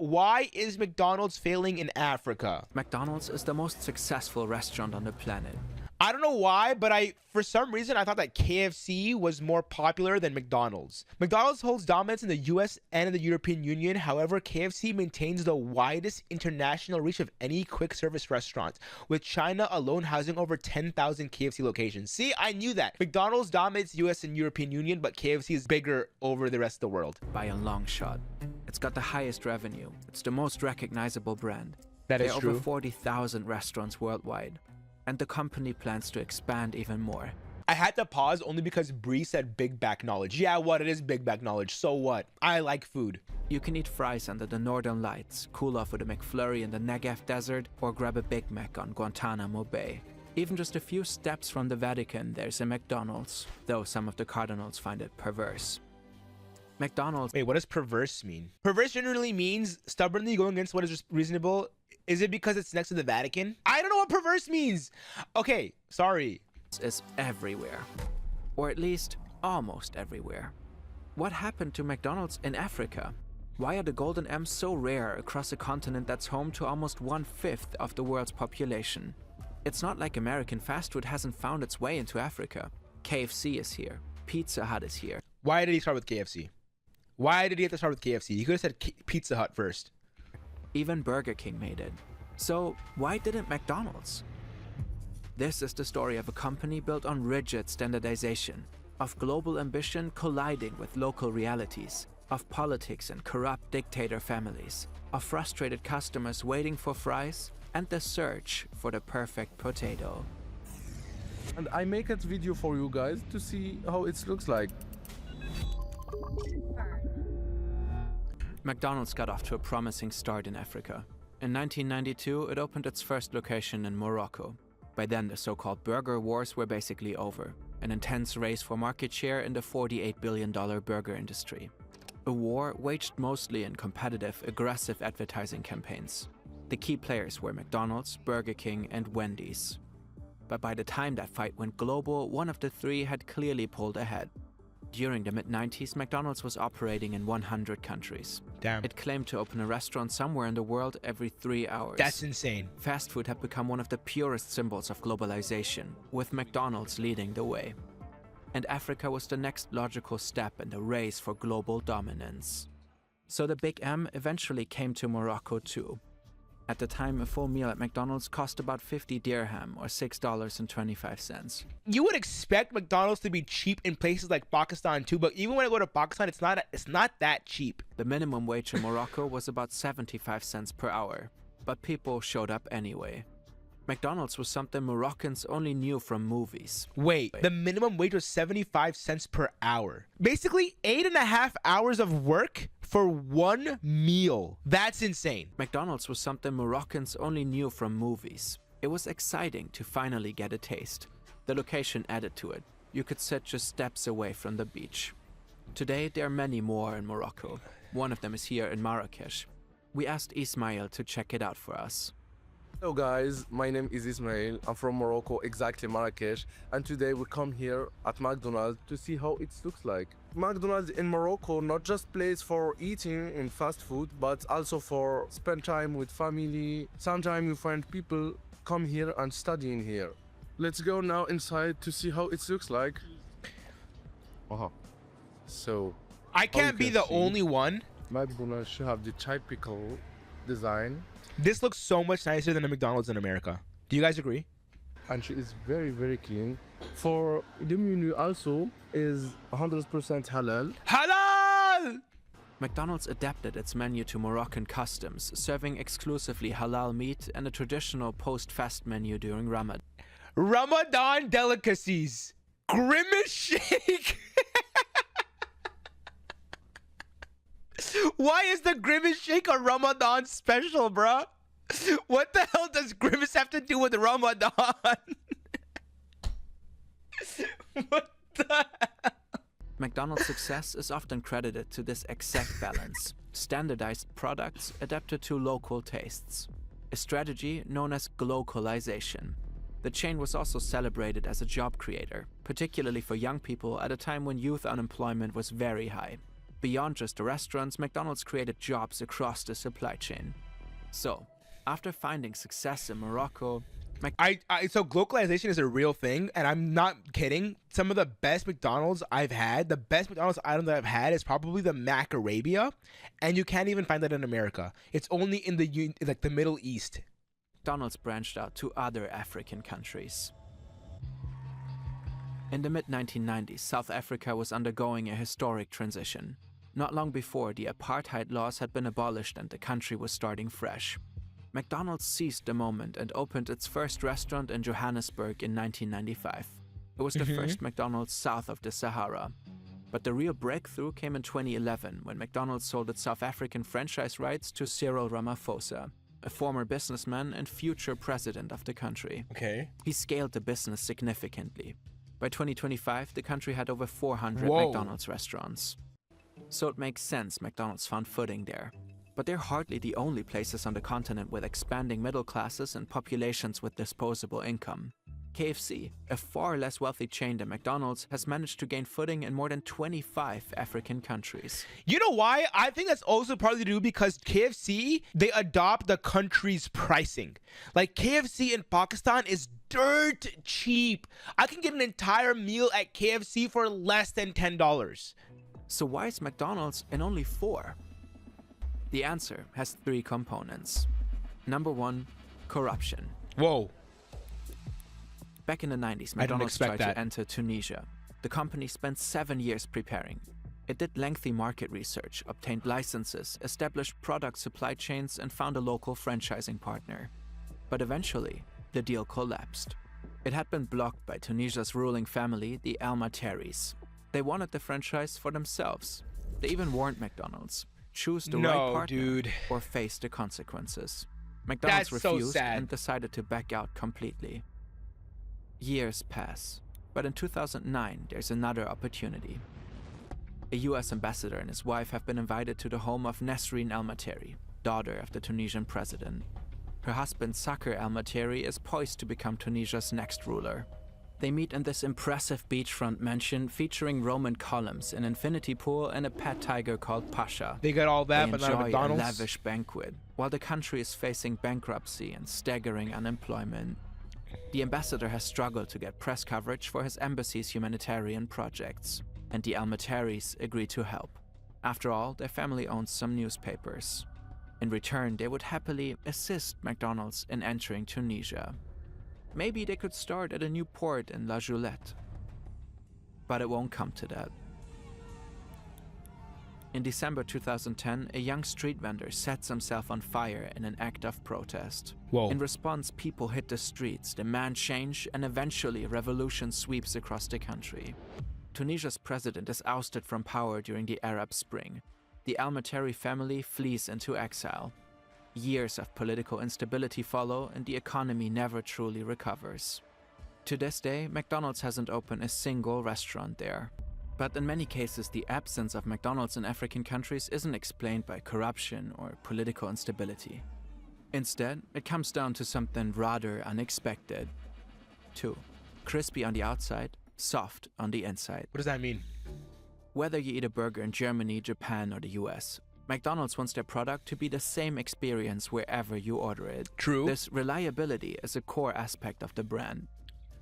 why is McDonald's failing in Africa? McDonald's is the most successful restaurant on the planet. I don't know why, but for some reason, I thought that KFC was more popular than McDonald's. McDonald's holds dominance in the US and in the European Union. However, KFC maintains the widest international reach of any quick service restaurant, with China alone housing over 10,000 KFC locations. See, I knew that. McDonald's dominates US and European Union, but KFC is bigger over the rest of the world. By a long shot. It's got the highest revenue. It's the most recognizable brand. That is true. true. There are over 40,000 restaurants worldwide. And the company plans to expand even more. I had to pause only because Bree said big back knowledge. Yeah, what? It is big back knowledge. So what? I like food. You can eat fries under the northern lights, cool off with a McFlurry in the Negev desert, or grab a Big Mac on Guantanamo Bay. Even just a few steps from the Vatican, there's a McDonald's, though some of the cardinals find it perverse. McDonald's... Wait, what does perverse mean? Perverse generally means stubbornly going against what is reasonable. Is it because it's next to the Vatican? I don't know what perverse means. Okay, sorry. Is everywhere. Or at least, almost everywhere. What happened to McDonald's in Africa? Why are the Golden M's so rare across a continent that's home to almost 1/5 of the world's population? It's not like American fast food hasn't found its way into Africa. KFC is here. Pizza Hut is here. Why did he start with KFC? Why did he have to start with KFC? He could have said Pizza Hut first. Even Burger King made it. So why didn't McDonald's? This is the story of a company built on rigid standardization, of global ambition colliding with local realities, of politics and corrupt dictator families, of frustrated customers waiting for fries, and the search for the perfect potato. And I make a video for you guys to see how it looks like. McDonald's got off to a promising start in Africa. In 1992, it opened its first location in Morocco. By then, the so-called burger wars were basically over, an intense race for market share in the $48 billion burger industry. A war waged mostly in competitive, aggressive advertising campaigns. The key players were McDonald's, Burger King, and Wendy's. But by the time that fight went global, one of the three had clearly pulled ahead. During the mid-90s, McDonald's was operating in 100 countries. Damn. It claimed to open a restaurant somewhere in the world every 3 hours. That's insane. Fast food had become one of the purest symbols of globalization, with McDonald's leading the way. And Africa was the next logical step in the race for global dominance. So the Big M eventually came to Morocco too. At the time, a full meal at McDonald's cost about 50 dirham, or $6.25. You would expect McDonald's to be cheap in places like Pakistan too, but even when I go to Pakistan, it's not that cheap. The minimum wage in Morocco was about 75 cents per hour, but people showed up anyway. McDonald's was something Moroccans only knew from movies. Wait, the minimum wage was 75 cents per hour. Basically, 8.5 hours of work for one meal. That's insane. McDonald's was something Moroccans only knew from movies. It was exciting to finally get a taste. The location added to it. You could sit just steps away from the beach. Today, there are many more in Morocco. One of them is here in Marrakesh. We asked Ismail to check it out for us. Hello guys, my name is Ismail. I'm from Morocco, exactly Marrakesh, and today we come here at McDonald's to see how it looks like. McDonald's in Morocco not just place for eating in fast food, but also for spend time with family. Sometimes you find people come here and study in here. Let's go now inside to see how it looks like. So I can't be the only one. McDonald's should have the typical design. This looks so much nicer than a McDonald's in America. Do you guys agree? And she is very, very clean. For the menu also is 100% halal. Halal! McDonald's adapted its menu to Moroccan customs, serving exclusively halal meat and a traditional post-fast menu during Ramadan. Ramadan delicacies. Grimace shake. Why is the Grimace shake a Ramadan special, bruh? What the hell does Grimace have to do with Ramadan? What the hell? McDonald's success is often credited to this exact balance. Standardized products adapted to local tastes. A strategy known as glocalization. The chain was also celebrated as a job creator, particularly for young people at a time when youth unemployment was very high. Beyond just the restaurants, McDonald's created jobs across the supply chain. So, after finding success in Morocco, So globalization is a real thing, and I'm not kidding. Some of the best McDonald's I've had, the best McDonald's item that I've had is probably the Mac Arabia, and you can't even find that in America. It's only in the Middle East. McDonald's branched out to other African countries. In the mid-1990s, South Africa was undergoing a historic transition. Not long before, the apartheid laws had been abolished and the country was starting fresh. McDonald's seized the moment and opened its first restaurant in Johannesburg in 1995. It was the first McDonald's south of the Sahara. But the real breakthrough came in 2011 when McDonald's sold its South African franchise rights to Cyril Ramaphosa, a former businessman and future president of the country. Okay. He scaled the business significantly. By 2025, the country had over 400 Whoa. McDonald's restaurants. So it makes sense McDonald's found footing there. But they're hardly the only places on the continent with expanding middle classes and populations with disposable income. KFC, a far less wealthy chain than McDonald's, has managed to gain footing in more than 25 African countries. You know why? I think that's also partly to do because KFC, they adopt the country's pricing. Like KFC in Pakistan is dirt cheap. I can get an entire meal at KFC for less than $10. So why is McDonald's in only 4? The answer has 3 components. Number 1, corruption. Whoa. Back in the 90s, I didn't McDonald's expect tried that. to enter Tunisia. The company spent 7 years preparing. It did lengthy market research, obtained licenses, established product supply chains, and found a local franchising partner. But eventually, the deal collapsed. It had been blocked by Tunisia's ruling family, the Al Mataris. They wanted the franchise for themselves. They even warned McDonald's, choose the right partner dude. or face the consequences. McDonald's That's so refused sad. and decided to back out completely. Years pass, but in 2009 there's another opportunity. A US ambassador and his wife have been invited to the home of Nesrine Al Materi, daughter of the Tunisian president. Her husband Sakr Al Materi is poised to become Tunisia's next ruler. They meet in this impressive beachfront mansion featuring Roman columns, an infinity pool, and a pet tiger called Pasha. They got all that, They but not a enjoy a McDonald's. lavish banquet, while the country is facing bankruptcy and staggering unemployment. The ambassador has struggled to get press coverage for his embassy's humanitarian projects, and the Al Mataris agree to help. After all, their family owns some newspapers. In return, they would happily assist McDonald's in entering Tunisia. Maybe they could start at a new port in La Joulette. But it won't come to that. In December 2010, a young street vendor sets himself on fire in an act of protest. Whoa. In response, people hit the streets, demand change, and eventually revolution sweeps across the country. Tunisia's president is ousted from power during the Arab Spring. The Al Materi family flees into exile. Years of political instability follow, and the economy never truly recovers. To this day, McDonald's hasn't opened a single restaurant there. But in many cases, the absence of McDonald's in African countries isn't explained by corruption or political instability. Instead, it comes down to something rather unexpected. 2. Crispy on the outside, soft on the inside. What does that mean? Whether you eat a burger in Germany, Japan, or the US, McDonald's wants their product to be the same experience wherever you order it. True. This reliability is a core aspect of the brand.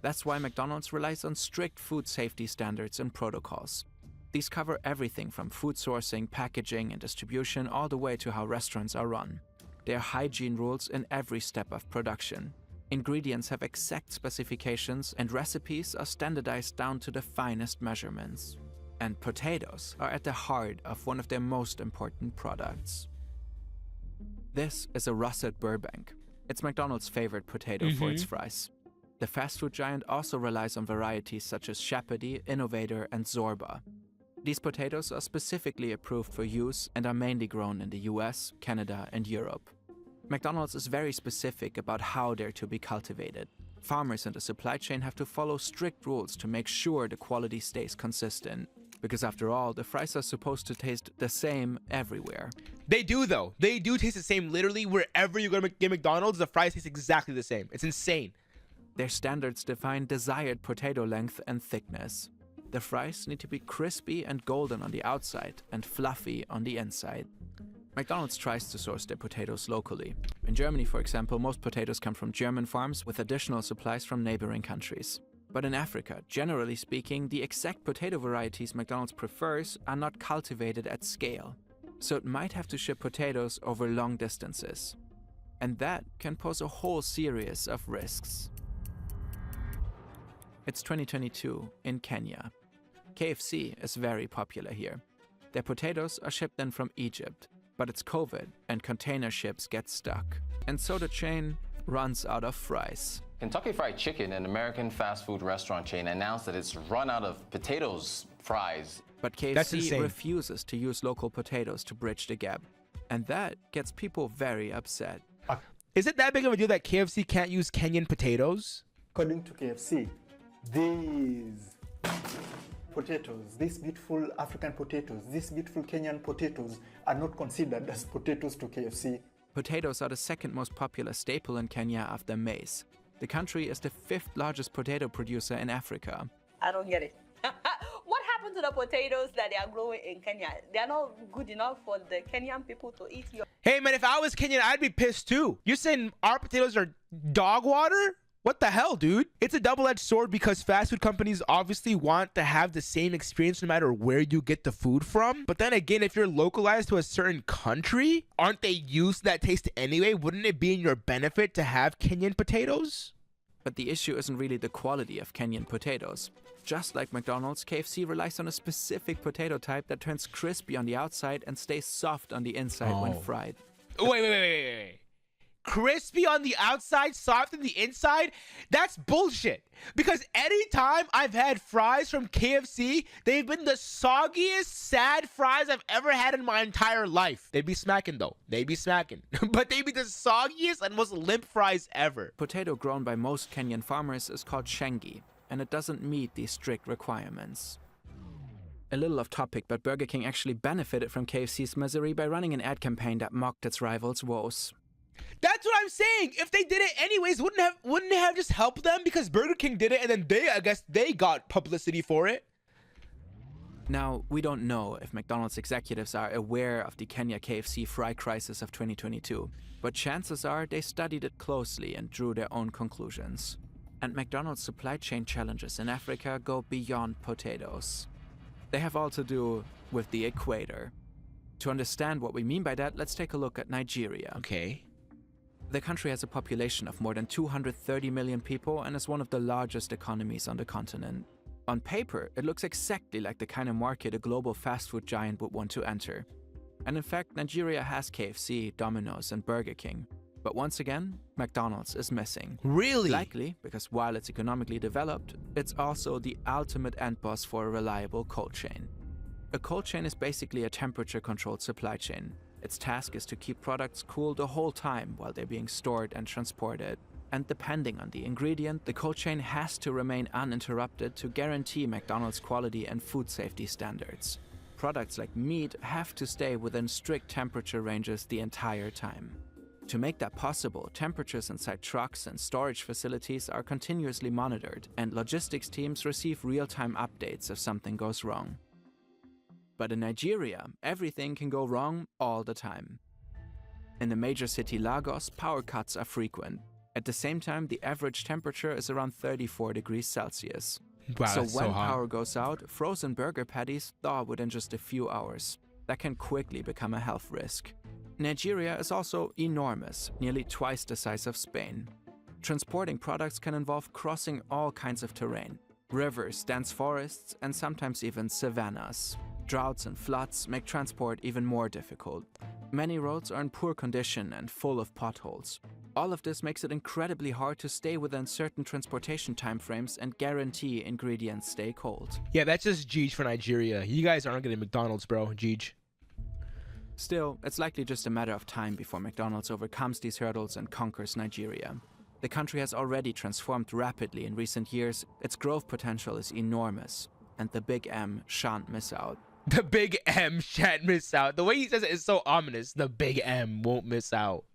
That's why McDonald's relies on strict food safety standards and protocols. These cover everything from food sourcing, packaging, and distribution all the way to how restaurants are run. There are hygiene rules in every step of production. Ingredients have exact specifications, and recipes are standardized down to the finest measurements. And potatoes are at the heart of one of their most important products. This is a russet Burbank. It's McDonald's favorite potato for its fries. The fast food giant also relies on varieties such as Shepherdie, Innovator, and Zorba. These potatoes are specifically approved for use and are mainly grown in the US, Canada, and Europe. McDonald's is very specific about how they're to be cultivated. Farmers in the supply chain have to follow strict rules to make sure the quality stays consistent. Because after all, the fries are supposed to taste the same everywhere. They do, though. They do taste the same. Literally, wherever you go to get McDonald's, the fries taste exactly the same. It's insane. Their standards define desired potato length and thickness. The fries need to be crispy and golden on the outside and fluffy on the inside. McDonald's tries to source their potatoes locally. In Germany, for example, most potatoes come from German farms with additional supplies from neighboring countries. But in Africa, generally speaking, the exact potato varieties McDonald's prefers are not cultivated at scale. So it might have to ship potatoes over long distances. And that can pose a whole series of risks. It's 2022 in Kenya. KFC is very popular here. Their potatoes are shipped in from Egypt, but it's COVID and container ships get stuck. And so the chain runs out of fries. Kentucky Fried Chicken, an American fast food restaurant chain, announced that it's run out of potatoes, fries. But KFC refuses to use local potatoes to bridge the gap. And that gets people very upset. Is it that big of a deal that KFC can't use Kenyan potatoes? According to KFC, these potatoes, these beautiful African potatoes, these beautiful Kenyan potatoes are not considered as potatoes to KFC. Potatoes are the second most popular staple in Kenya after maize. The country is the 5th largest potato producer in Africa. I don't get it. What happened to the potatoes that they are growing in Kenya? They are not good enough for the Kenyan people to eat. Hey man, if I was Kenyan, I'd be pissed too. You're saying our potatoes are dog water? What the hell, dude? It's a double-edged sword because fast food companies obviously want to have the same experience no matter where you get the food from. But then again, if you're localized to a certain country, aren't they used to that taste anyway? Wouldn't it be in your benefit to have Kenyan potatoes? But the issue isn't really the quality of Kenyan potatoes. Just like McDonald's, KFC relies on a specific potato type that turns crispy on the outside and stays soft on the inside when fried. Wait. Crispy on the outside, soft on the inside? That's bullshit. Because anytime I've had fries from KFC, they've been the soggiest, sad fries I've ever had in my entire life. They'd be smacking though. They'd be smacking. But they'd be the soggiest and most limp fries ever. Potato grown by most Kenyan farmers is called shengi, and it doesn't meet these strict requirements. A little off topic, but Burger King actually benefited from KFC's misery by running an ad campaign that mocked its rivals' woes. That's what I'm saying. If they did it anyways, wouldn't it have just helped them? Because Burger King did it and then I guess they got publicity for it. Now, we don't know if McDonald's executives are aware of the Kenya KFC fry crisis of 2022, but chances are they studied it closely and drew their own conclusions. And McDonald's supply chain challenges in Africa go beyond potatoes. They have all to do with the equator. To understand what we mean by that, let's take a look at Nigeria. Okay. The country has a population of more than 230 million people and is one of the largest economies on the continent. On paper, it looks exactly like the kind of market a global fast food giant would want to enter. And in fact, Nigeria has KFC, Domino's, and Burger King. But once again, McDonald's is missing. Really? Likely because while it's economically developed, it's also the ultimate end boss for a reliable cold chain. A cold chain is basically a temperature-controlled supply chain. Its task is to keep products cool the whole time while they're being stored and transported. And depending on the ingredient, the cold chain has to remain uninterrupted to guarantee McDonald's quality and food safety standards. Products like meat have to stay within strict temperature ranges the entire time. To make that possible, temperatures inside trucks and storage facilities are continuously monitored, and logistics teams receive real-time updates if something goes wrong. But in Nigeria, everything can go wrong all the time. In the major city Lagos, power cuts are frequent. At the same time, the average temperature is around 34 degrees Celsius. Wow, so that's when so hot. power goes out, frozen burger patties thaw within just a few hours. That can quickly become a health risk. Nigeria is also enormous, nearly twice the size of Spain. Transporting products can involve crossing all kinds of terrain: rivers, dense forests, and sometimes even savannas. Droughts and floods make transport even more difficult. Many roads are in poor condition and full of potholes. All of this makes it incredibly hard to stay within certain transportation timeframes and guarantee ingredients stay cold. Yeah, that's just Jeej for Nigeria. You guys aren't getting McDonald's, bro. Jeej. Still, it's likely just a matter of time before McDonald's overcomes these hurdles and conquers Nigeria. The country has already transformed rapidly in recent years. Its growth potential is enormous, and the Big M shan't miss out. The Big M shan't miss out. The way he says it is so ominous. The Big M won't miss out.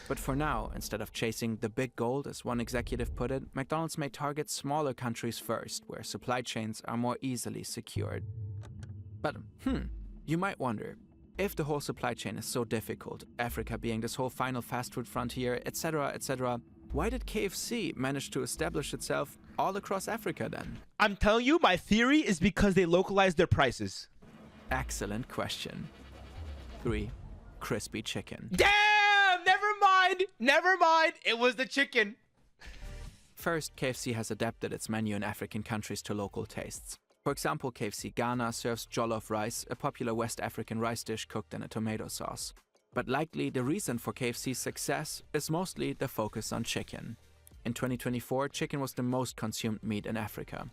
But for now, instead of chasing the big gold, as one executive put it, McDonald's may target smaller countries first, where supply chains are more easily secured. But, you might wonder, if the whole supply chain is so difficult, Africa being this whole final fast food frontier, etc., why did KFC manage to establish itself all across Africa then? I'm telling you, my theory is because they localized their prices. Excellent question. 3. Crispy chicken. Damn! Never mind. It was the chicken. First, KFC has adapted its menu in African countries to local tastes. For example, KFC Ghana serves jollof rice, a popular West African rice dish cooked in a tomato sauce. But likely the reason for KFC's success is mostly the focus on chicken. In 2024, chicken was the most consumed meat in Africa.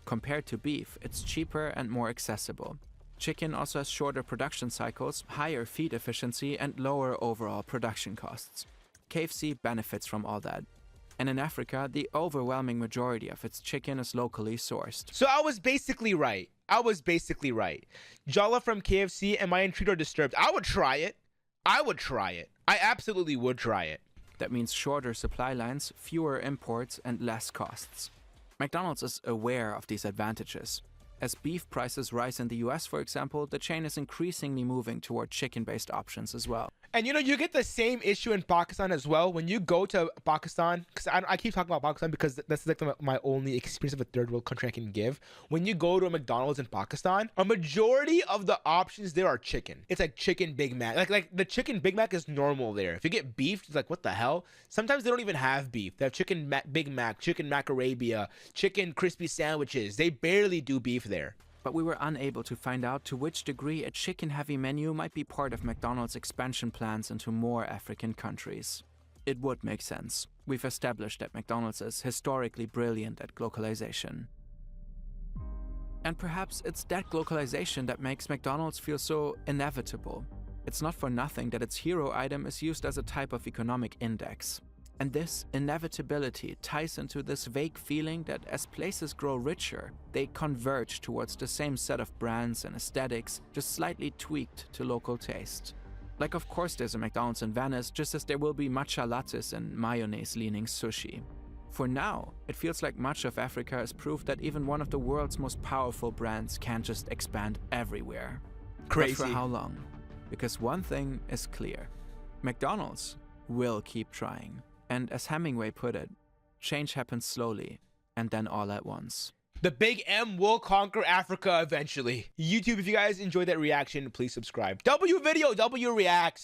Compared to beef, it's cheaper and more accessible. Chicken also has shorter production cycles, higher feed efficiency, and lower overall production costs. KFC benefits from all that. And in Africa, the overwhelming majority of its chicken is locally sourced. So I was basically right. Jollof from KFC, am I intrigued or disturbed? I would try it. I absolutely would try it. That means shorter supply lines, fewer imports, and less costs. McDonald's is aware of these advantages. As beef prices rise in the US, for example, the chain is increasingly moving toward chicken-based options as well. And you get the same issue in Pakistan as well. When you go to Pakistan, because I keep talking about Pakistan because that's like my only experience of a third world country I can give. When you go to a McDonald's in Pakistan, a majority of the options there are chicken. It's like chicken Big Mac. Like the chicken Big Mac is normal there. If you get beef, it's like, what the hell? Sometimes they don't even have beef. They have chicken Big Mac, chicken Mac Arabia, chicken crispy sandwiches. They barely do beef there. But we were unable to find out to which degree a chicken-heavy menu might be part of McDonald's expansion plans into more African countries. It would make sense. We've established that McDonald's is historically brilliant at globalization. And perhaps it's that globalization that makes McDonald's feel so inevitable. It's not for nothing that its hero item is used as a type of economic index. And this inevitability ties into this vague feeling that as places grow richer, they converge towards the same set of brands and aesthetics, just slightly tweaked to local taste. Like, of course there's a McDonald's in Venice, just as there will be matcha lattes and mayonnaise-leaning sushi. For now, it feels like much of Africa is proof that even one of the world's most powerful brands can't just expand everywhere. Crazy. But for how long? Because one thing is clear. McDonald's will keep trying. And as Hemingway put it, change happens slowly and then all at once. The big M will conquer Africa eventually. YouTube, if you guys enjoyed that reaction, please subscribe. W video, W reacts.